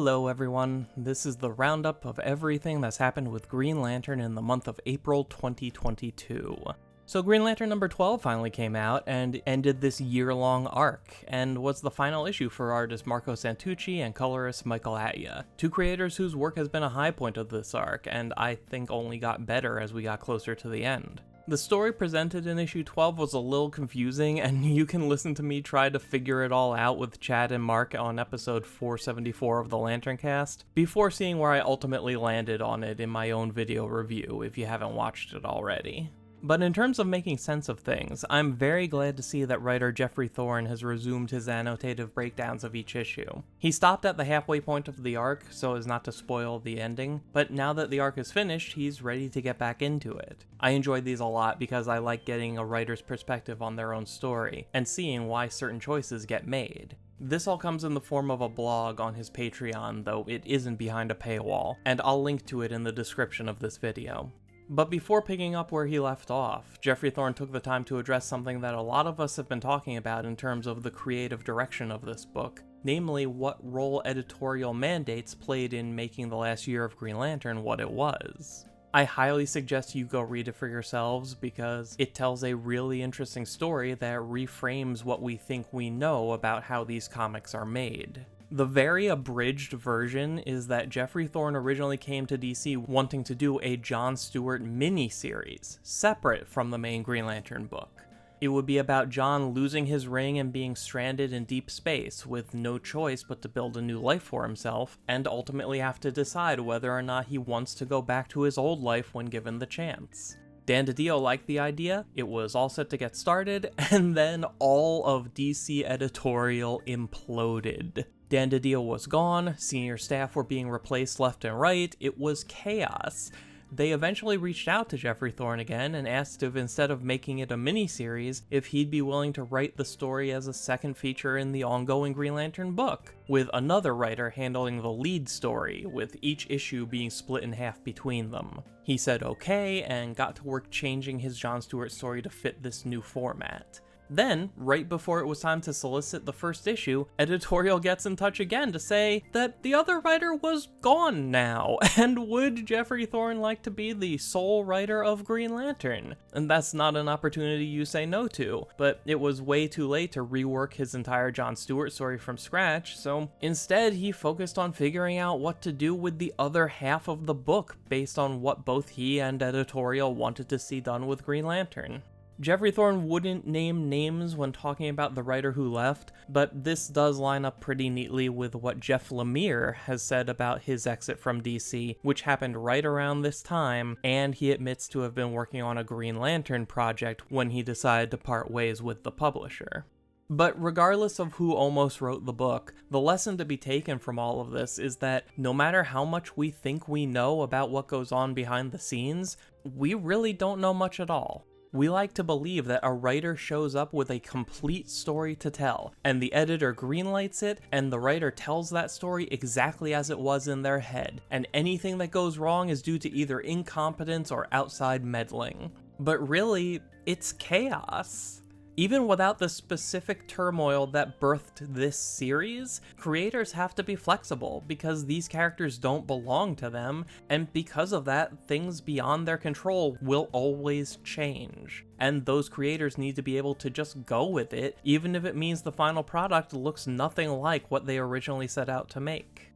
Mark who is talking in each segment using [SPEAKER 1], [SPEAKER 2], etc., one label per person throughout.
[SPEAKER 1] Hello everyone, this is the roundup of everything that's happened with Green Lantern in the month of April 2022. So Green Lantern number 12 finally came out and ended this year-long arc, and was the final issue for artist Marco Santucci and colorist Michael Atiyeh, two creators whose work has been a high point of this arc, and I think only got better as we got closer to the end. The story presented in issue 12 was a little confusing, and you can listen to me try to figure it all out with Chad and Mark on episode 474 of the Lantern Cast, before seeing where I ultimately landed on it in my own video review if you haven't watched it already. But in terms of making sense of things, I'm very glad to see that writer Geoffrey Thorne has resumed his annotative breakdowns of each issue. He stopped at the halfway point of the arc so as not to spoil the ending, but now that the arc is finished, he's ready to get back into it. I enjoyed these a lot because I like getting a writer's perspective on their own story, and seeing why certain choices get made. This all comes in the form of a blog on his Patreon, though it isn't behind a paywall, and I'll link to it in the description of this video. But before picking up where he left off, Geoffrey Thorne took the time to address something that a lot of us have been talking about in terms of the creative direction of this book, namely what role editorial mandates played in making the last year of Green Lantern what it was. I highly suggest you go read it for yourselves because it tells a really interesting story that reframes what we think we know about how these comics are made. The very abridged version is that Geoffrey Thorne originally came to DC wanting to do a John Stewart miniseries, separate from the main Green Lantern book. It would be about John losing his ring and being stranded in deep space with no choice but to build a new life for himself, and ultimately have to decide whether or not he wants to go back to his old life when given the chance. Dan DiDio liked the idea, it was all set to get started, and then all of DC Editorial imploded. Dan DiDio was gone, senior staff were being replaced left and right, it was chaos. They eventually reached out to Geoffrey Thorne again and asked if instead of making it a miniseries, if he'd be willing to write the story as a second feature in the ongoing Green Lantern book, with another writer handling the lead story, with each issue being split in half between them. He said okay, and got to work changing his John Stewart story to fit this new format. Then, right before it was time to solicit the first issue, Editorial gets in touch again to say that the other writer was gone now, and would Geoffrey Thorne like to be the sole writer of Green Lantern? And that's not an opportunity you say no to, but it was way too late to rework his entire John Stewart story from scratch, so instead he focused on figuring out what to do with the other half of the book based on what both he and Editorial wanted to see done with Green Lantern. Geoffrey Thorne wouldn't name names when talking about the writer who left, but this does line up pretty neatly with what Jeff Lemire has said about his exit from DC, which happened right around this time, and he admits to have been working on a Green Lantern project when he decided to part ways with the publisher. But regardless of who almost wrote the book, the lesson to be taken from all of this is that no matter how much we think we know about what goes on behind the scenes, we really don't know much at all. We like to believe that a writer shows up with a complete story to tell, and the editor greenlights it, and the writer tells that story exactly as it was in their head, and anything that goes wrong is due to either incompetence or outside meddling. But really, it's chaos. Even without the specific turmoil that birthed this series, creators have to be flexible because these characters don't belong to them, and because of that, things beyond their control will always change. And those creators need to be able to just go with it, even if it means the final product looks nothing like what they originally set out to make.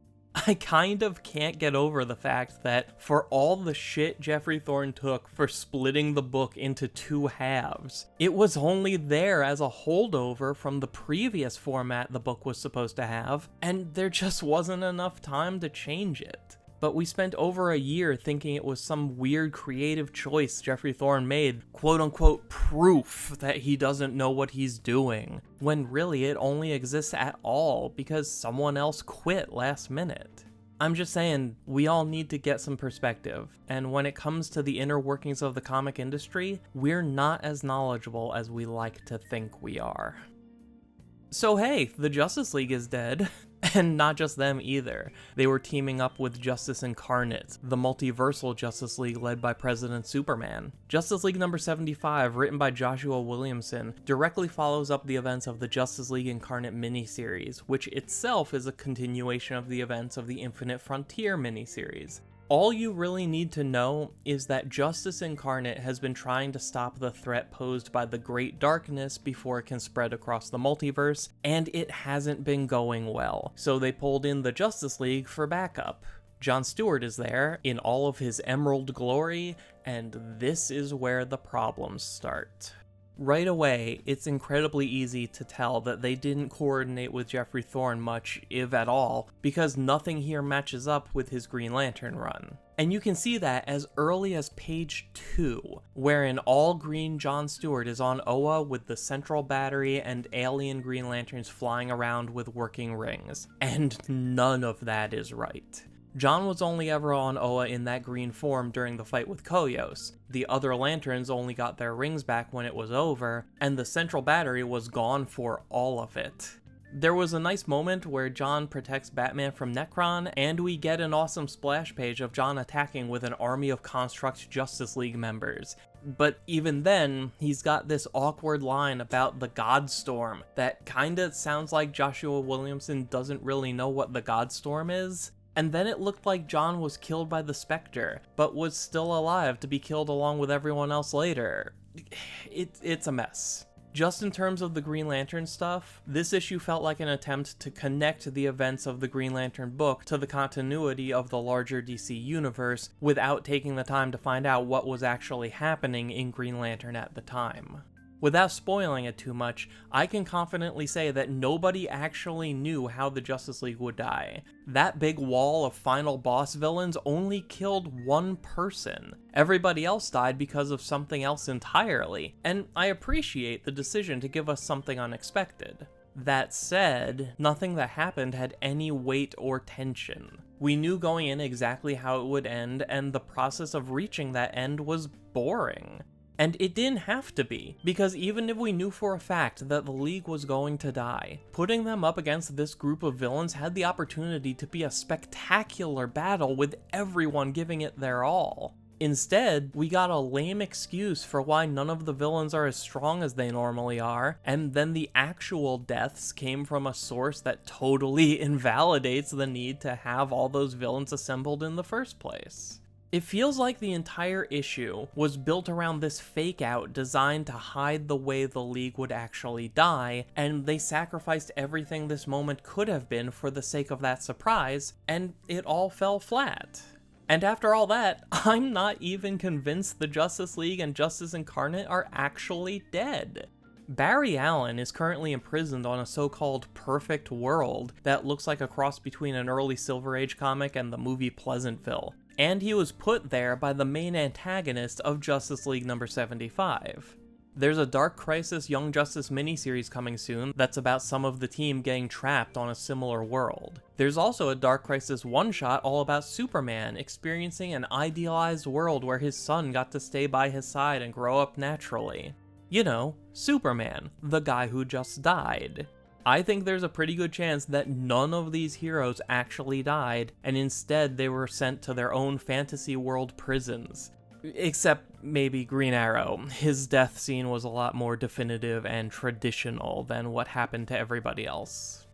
[SPEAKER 1] I kind of can't get over the fact that for all the shit Geoffrey Thorne took for splitting the book into two halves, it was only there as a holdover from the previous format the book was supposed to have, and there just wasn't enough time to change it. But we spent over a year thinking it was some weird creative choice Geoffrey Thorne made, quote-unquote proof that he doesn't know what he's doing, when really it only exists at all because someone else quit last minute. I'm just saying, we all need to get some perspective, and when it comes to the inner workings of the comic industry, we're not as knowledgeable as we like to think we are. So hey, the Justice League is dead. And not just them either. They were teaming up with Justice Incarnate, the multiversal Justice League led by President Superman. Justice League number 75, written by Joshua Williamson, directly follows up the events of the Justice League Incarnate miniseries, which itself is a continuation of the events of the Infinite Frontier miniseries. All you really need to know is that Justice Incarnate has been trying to stop the threat posed by the Great Darkness before it can spread across the multiverse, and it hasn't been going well, so they pulled in the Justice League for backup. John Stewart is there in all of his emerald glory, and this is where the problems start. Right away, it's incredibly easy to tell that they didn't coordinate with Jeffrey Thorne much, if at all, because nothing here matches up with his Green Lantern run. And you can see that as early as page 2, wherein all green John Stewart is on Oa with the central battery and alien Green Lanterns flying around with working rings. And none of that is right. John was only ever on Oa in that green form during the fight with Koyos. The other lanterns only got their rings back when it was over, and the central battery was gone for all of it. There was a nice moment where John protects Batman from Nekron, and we get an awesome splash page of John attacking with an army of Construct Justice League members. But even then, he's got this awkward line about the Godstorm that kinda sounds like Joshua Williamson doesn't really know what the Godstorm is. And then it looked like John was killed by the Spectre, but was still alive to be killed along with everyone else later. It's a mess. Just in terms of the Green Lantern stuff, this issue felt like an attempt to connect the events of the Green Lantern book to the continuity of the larger DC universe without taking the time to find out what was actually happening in Green Lantern at the time. Without spoiling it too much, I can confidently say that nobody actually knew how the Justice League would die. That big wall of final boss villains only killed one person. Everybody else died because of something else entirely, and I appreciate the decision to give us something unexpected. That said, nothing that happened had any weight or tension. We knew going in exactly how it would end, and the process of reaching that end was boring. And it didn't have to be, because even if we knew for a fact that the League was going to die, putting them up against this group of villains had the opportunity to be a spectacular battle with everyone giving it their all. Instead, we got a lame excuse for why none of the villains are as strong as they normally are, and then the actual deaths came from a source that totally invalidates the need to have all those villains assembled in the first place. It feels like the entire issue was built around this fake out designed to hide the way the League would actually die, and they sacrificed everything this moment could have been for the sake of that surprise, and it all fell flat. And after all that, I'm not even convinced the Justice League and Justice Incarnate are actually dead. Barry Allen is currently imprisoned on a so-called perfect world that looks like a cross between an early Silver Age comic and the movie Pleasantville. And he was put there by the main antagonist of Justice League number 75. There's a Dark Crisis Young Justice miniseries coming soon that's about some of the team getting trapped on a similar world. There's also a Dark Crisis one-shot all about Superman experiencing an idealized world where his son got to stay by his side and grow up naturally. You know, Superman, the guy who just died. I think there's a pretty good chance that none of these heroes actually died, and instead they were sent to their own fantasy world prisons. Except maybe Green Arrow. His death scene was a lot more definitive and traditional than what happened to everybody else.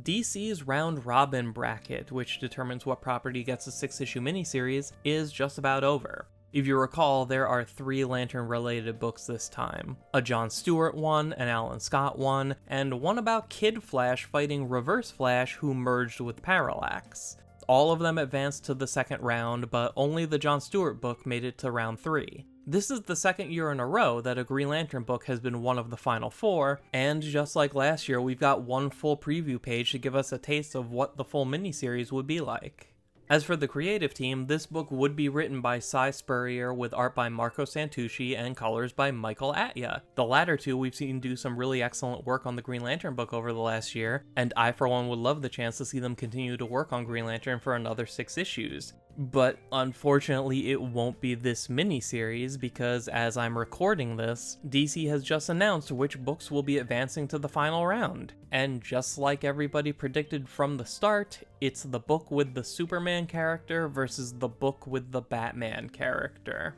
[SPEAKER 1] DC's Round Robin bracket, which determines what property gets a 6-issue miniseries, is just about over. If you recall, there are 3 Lantern-related books this time. A John Stewart one, an Alan Scott one, and one about Kid Flash fighting Reverse Flash who merged with Parallax. All of them advanced to the second round, but only the John Stewart book made it to round 3. This is the second year in a row that a Green Lantern book has been one of the final 4, and just like last year, we've got one full preview page to give us a taste of what the full miniseries would be like. As for the creative team, this book would be written by Cy Spurrier with art by Marco Santucci and colors by Michael Atiyeh. The latter two we've seen do some really excellent work on the Green Lantern book over the last year, and I for one would love the chance to see them continue to work on Green Lantern for another 6 issues. But unfortunately, it won't be this miniseries because as I'm recording this, DC has just announced which books will be advancing to the final round. And just like everybody predicted from the start, it's the book with the Superman character versus the book with the Batman character.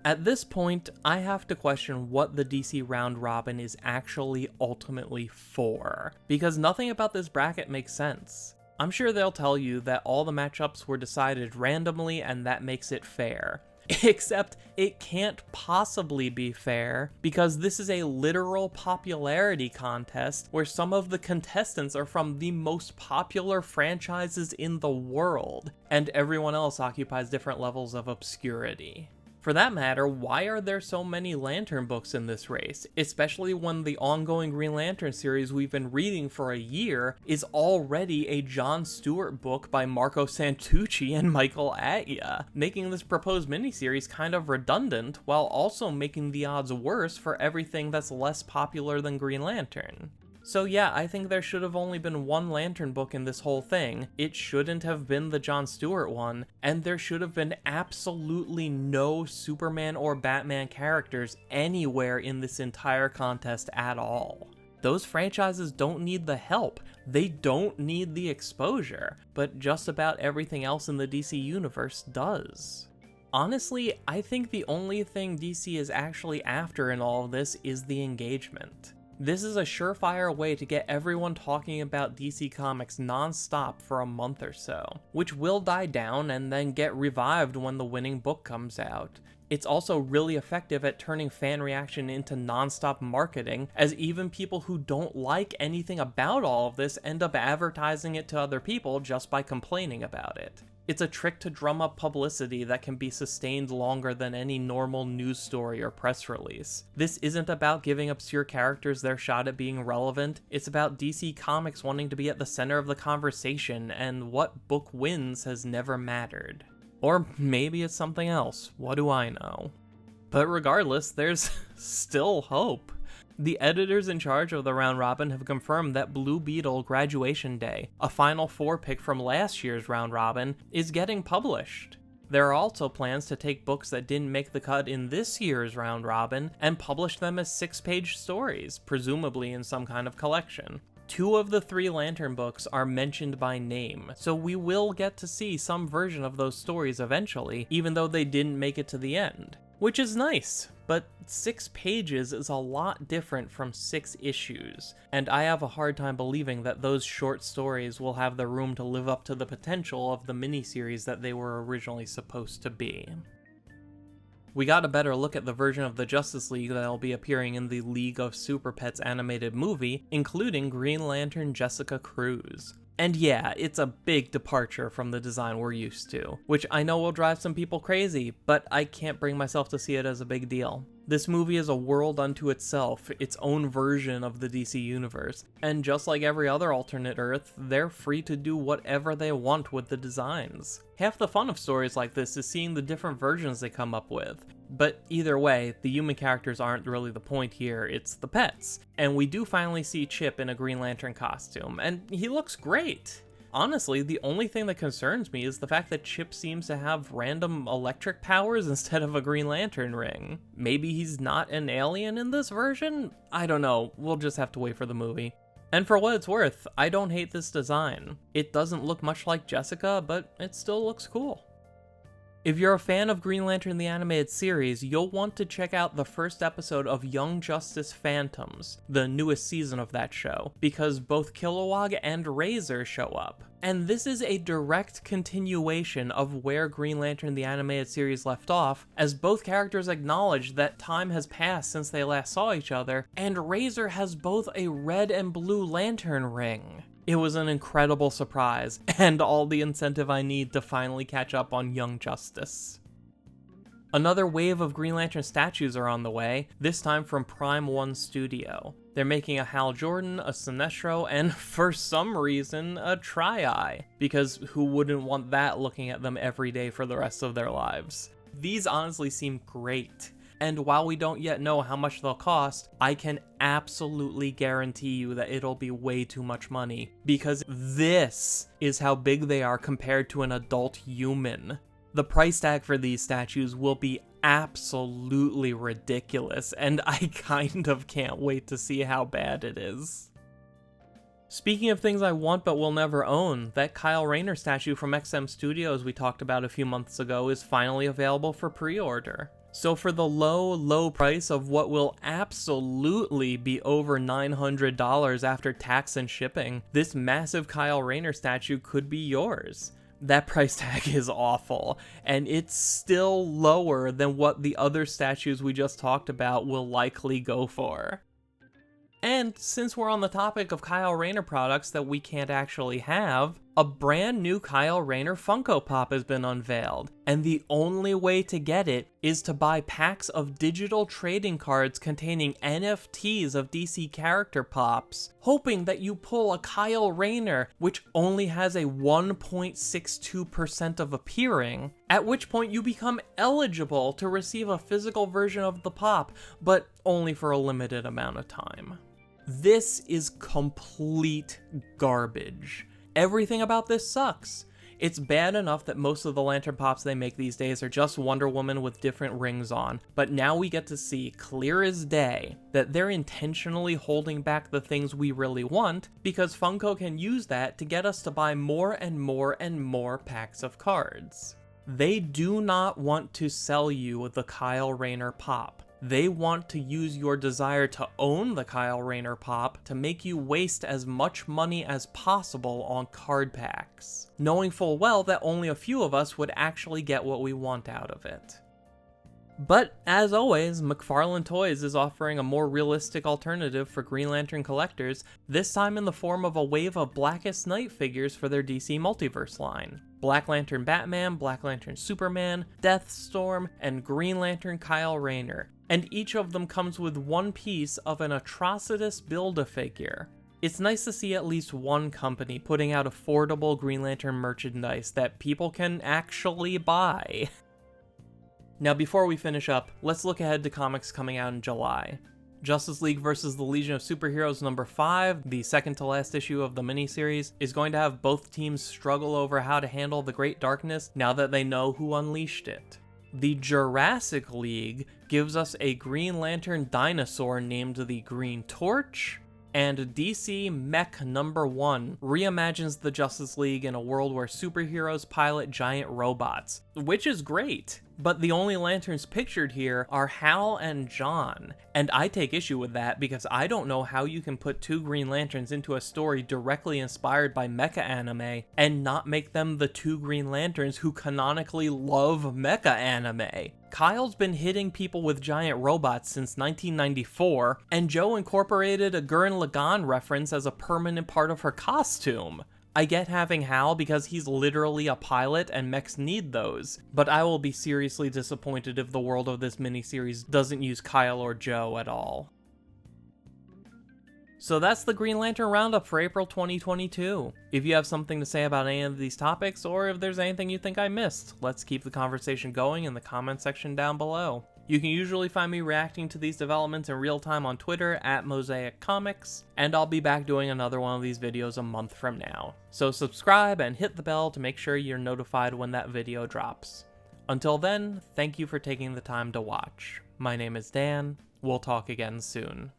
[SPEAKER 1] At this point, I have to question what the DC Round Robin is actually ultimately for, because nothing about this bracket makes sense. I'm sure they'll tell you that all the matchups were decided randomly and that makes it fair. Except it can't possibly be fair because this is a literal popularity contest where some of the contestants are from the most popular franchises in the world, and everyone else occupies different levels of obscurity. For that matter, why are there so many Lantern books in this race, especially when the ongoing Green Lantern series we've been reading for a year is already a Jon Stewart book by Marco Santucci and Michael Atiyeh, making this proposed miniseries kind of redundant while also making the odds worse for everything that's less popular than Green Lantern. So yeah, I think there should have only been one Lantern book in this whole thing, it shouldn't have been the Jon Stewart one, and there should have been absolutely no Superman or Batman characters anywhere in this entire contest at all. Those franchises don't need the help, they don't need the exposure, but just about everything else in the DC universe does. Honestly, I think the only thing DC is actually after in all of this is the engagement. This is a surefire way to get everyone talking about DC Comics non-stop for a month or so, which will die down and then get revived when the winning book comes out. It's also really effective at turning fan reaction into non-stop marketing, as even people who don't like anything about all of this end up advertising it to other people just by complaining about it. It's a trick to drum up publicity that can be sustained longer than any normal news story or press release. This isn't about giving obscure characters their shot at being relevant, it's about DC Comics wanting to be at the center of the conversation, and what book wins has never mattered. Or maybe it's something else, what do I know? But regardless, there's still hope. The editors in charge of the Round Robin have confirmed that Blue Beetle Graduation Day, a Final Four pick from last year's Round Robin, is getting published. There are also plans to take books that didn't make the cut in this year's Round Robin and publish them as 6-page stories, presumably in some kind of collection. 2 of the 3 Lantern books are mentioned by name, so we will get to see some version of those stories eventually, even though they didn't make it to the end. Which is nice, but 6 pages is a lot different from 6 issues, and I have a hard time believing that those short stories will have the room to live up to the potential of the miniseries that they were originally supposed to be. We got a better look at the version of the Justice League that'll be appearing in the League of Super Pets animated movie, including Green Lantern Jessica Cruz. And yeah, it's a big departure from the design we're used to, which I know will drive some people crazy, but I can't bring myself to see it as a big deal. This movie is a world unto itself, its own version of the DC universe, and just like every other alternate Earth, they're free to do whatever they want with the designs. Half the fun of stories like this is seeing the different versions they come up with. But either way, the human characters aren't really the point here, it's the pets. And we do finally see Chip in a Green Lantern costume, and he looks great. Honestly, the only thing that concerns me is the fact that Chip seems to have random electric powers instead of a Green Lantern ring. Maybe he's not an alien in this version? I don't know, we'll just have to wait for the movie. And for what it's worth, I don't hate this design. It doesn't look much like Jessica, but it still looks cool. If you're a fan of Green Lantern the Animated Series, you'll want to check out the first episode of Young Justice Phantoms, the newest season of that show, because both Kilowog and Razor show up. And this is a direct continuation of where Green Lantern the Animated Series left off, as both characters acknowledge that time has passed since they last saw each other, and Razor has both a red and blue lantern ring. It was an incredible surprise, and all the incentive I need to finally catch up on Young Justice. Another wave of Green Lantern statues are on the way, this time from Prime One Studio. They're making a Hal Jordan, a Sinestro, and for some reason, a Tri-Eye, because who wouldn't want that looking at them every day for the rest of their lives? These honestly seem great. And while we don't yet know how much they'll cost, I can absolutely guarantee you that it'll be way too much money, because this is how big they are compared to an adult human. The price tag for these statues will be absolutely ridiculous, and I kind of can't wait to see how bad it is. Speaking of things I want but will never own, that Kyle Rayner statue from XM Studios we talked about a few months ago is finally available for pre-order. So for the low price of what will absolutely be over $900 after tax and shipping, this massive Kyle Rayner statue could be yours. That price tag is awful, and it's still lower than what the other statues we just talked about will likely go for. And since we're on the topic of Kyle Rayner products that we can't actually have, a brand new Kyle Rayner Funko Pop has been unveiled, and the only way to get it is to buy packs of digital trading cards containing NFTs of DC character pops, hoping that you pull a Kyle Rayner, which only has a 1.62% of appearing, at which point you become eligible to receive a physical version of the pop, but only for a limited amount of time. This is complete garbage. Everything about this sucks. It's bad enough that most of the lantern pops they make these days are just Wonder Woman with different rings on, but now we get to see clear as day that they're intentionally holding back the things we really want because Funko can use that to get us to buy more and more and more packs of cards. They do not want to sell you the Kyle Rayner pop. They want to use your desire to own the Kyle Rayner pop to make you waste as much money as possible on card packs, knowing full well that only a few of us would actually get what we want out of it. But, as always, McFarlane Toys is offering a more realistic alternative for Green Lantern collectors, this time in the form of a wave of Blackest Night figures for their DC Multiverse line. Black Lantern Batman, Black Lantern Superman, Deathstorm, and Green Lantern Kyle Rayner, and each of them comes with one piece of an Atrocitus Build-A-Figure. It's nice to see at least one company putting out affordable Green Lantern merchandise that people can actually buy. Now before we finish up, let's look ahead to comics coming out in July. Justice League vs. the Legion of Superheroes number 5, the second to last issue of the miniseries, is going to have both teams struggle over how to handle the Great Darkness now that they know who unleashed it. The Jurassic League gives us a Green Lantern dinosaur named the Green Torch, and DC Mech number 1 reimagines the Justice League in a world where superheroes pilot giant robots, which is great. But the only lanterns pictured here are Hal and John, and I take issue with that because I don't know how you can put two Green Lanterns into a story directly inspired by mecha anime and not make them the two Green Lanterns who canonically love mecha anime. Kyle's been hitting people with giant robots since 1994, and Joe incorporated a Gurren Lagann reference as a permanent part of her costume. I get having Hal because he's literally a pilot and mechs need those, but I will be seriously disappointed if the world of this miniseries doesn't use Kyle or Joe at all. So that's the Green Lantern Roundup for April 2022. If you have something to say about any of these topics, or if there's anything you think I missed, let's keep the conversation going in the comment section down below. You can usually find me reacting to these developments in real time on Twitter at Mosaic Comics, and I'll be back doing another one of these videos a month from now. So subscribe and hit the bell to make sure you're notified when that video drops. Until then, thank you for taking the time to watch. My name is Dan. We'll talk again soon.